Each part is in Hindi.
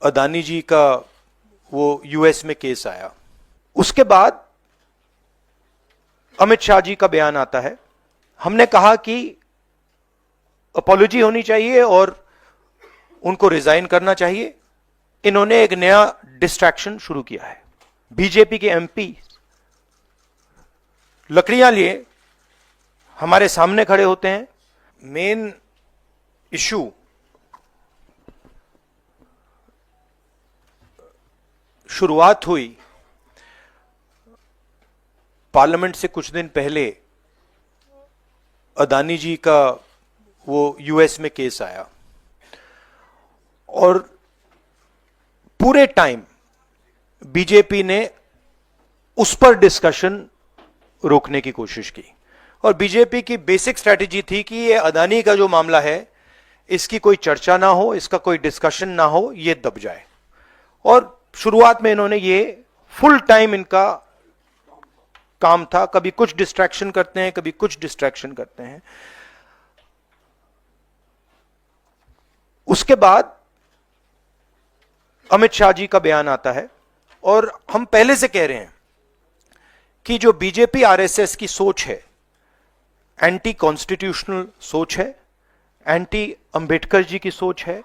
अदानी जी का वो यूएस में केस आया, उसके बाद अमित शाह जी का बयान आता है। हमने कहा कि अपॉलॉजी होनी चाहिए और उनको रिजाइन करना चाहिए। इन्होंने एक नया डिस्ट्रैक्शन शुरू किया है। बीजेपी के एमपी लकड़ियां लिए हमारे सामने खड़े होते हैं। मेन इशू शुरुआत हुई पार्लियामेंट से कुछ दिन पहले। अदानी जी का वो यूएस में केस आया और पूरे टाइम बीजेपी ने उस पर डिस्कशन रोकने की कोशिश की। और बीजेपी की बेसिक स्ट्रैटेजी थी कि ये अदानी का जो मामला है इसकी कोई चर्चा ना हो, इसका कोई डिस्कशन ना हो, ये दब जाए। और शुरुआत में इन्होंने ये फुल टाइम इनका काम था, कभी कुछ डिस्ट्रैक्शन करते हैं, कभी कुछ डिस्ट्रैक्शन करते हैं। उसके बाद अमित शाह जी का बयान आता है और हम पहले से कह रहे हैं कि जो बीजेपी आरएसएस की सोच है एंटी कॉन्स्टिट्यूशनल सोच है, एंटी अंबेडकर जी की सोच है,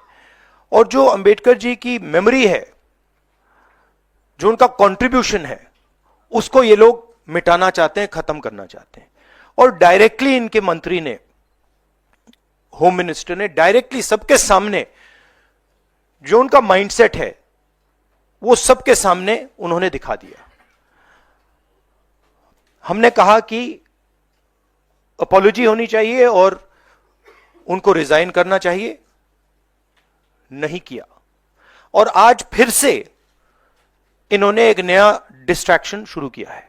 और जो अंबेडकर जी की मेमोरी है, जो उनका कंट्रीब्यूशन है, उसको ये लोग मिटाना चाहते हैं, खत्म करना चाहते हैं। और डायरेक्टली इनके मंत्री ने, होम मिनिस्टर ने डायरेक्टली सबके सामने जो उनका माइंडसेट है वो सबके सामने उन्होंने दिखा दिया। हमने कहा कि अपॉलॉजी होनी चाहिए और उनको रिजाइन करना चाहिए, नहीं किया। और आज फिर से इन्होंने एक नया डिस्ट्रैक्शन शुरू किया है।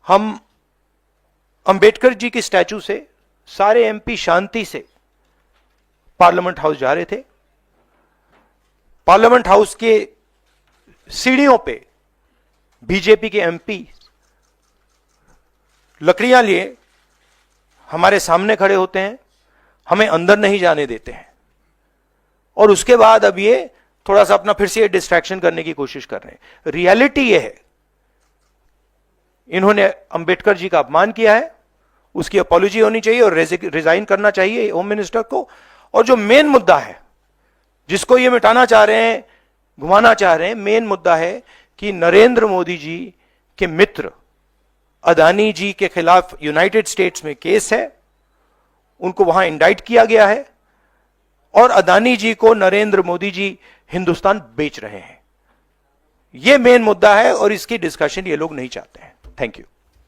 हम अंबेडकर जी की स्टैचू से सारे एमपी शांति से पार्लियामेंट हाउस जा रहे थे। पार्लियामेंट हाउस के सीढ़ियों पे बीजेपी के एमपी लकड़ियां लिए हमारे सामने खड़े होते हैं, हमें अंदर नहीं जाने देते हैं। और उसके बाद अब ये थोड़ा सा अपना फिर से डिस्ट्रैक्शन करने की कोशिश कर रहे हैं। रियलिटी ये है, इन्होंने अंबेडकर जी का अपमान किया है, उसकी अपॉलॉजी होनी चाहिए और रिजाइन करना चाहिए होम मिनिस्टर को। और जो मेन मुद्दा है जिसको ये मिटाना चाह रहे हैं, घुमाना चाह रहे हैं, मेन मुद्दा है कि नरेंद्र मोदी जी के मित्र अदानी जी के खिलाफ यूनाइटेड स्टेट्स में केस है, उनको वहां इंडाइट किया गया है और अदानी जी को नरेंद्र मोदी जी हिंदुस्तान बेच रहे हैं। यह मेन मुद्दा है और इसकी डिस्कशन ये लोग नहीं चाहते हैं। Thank you.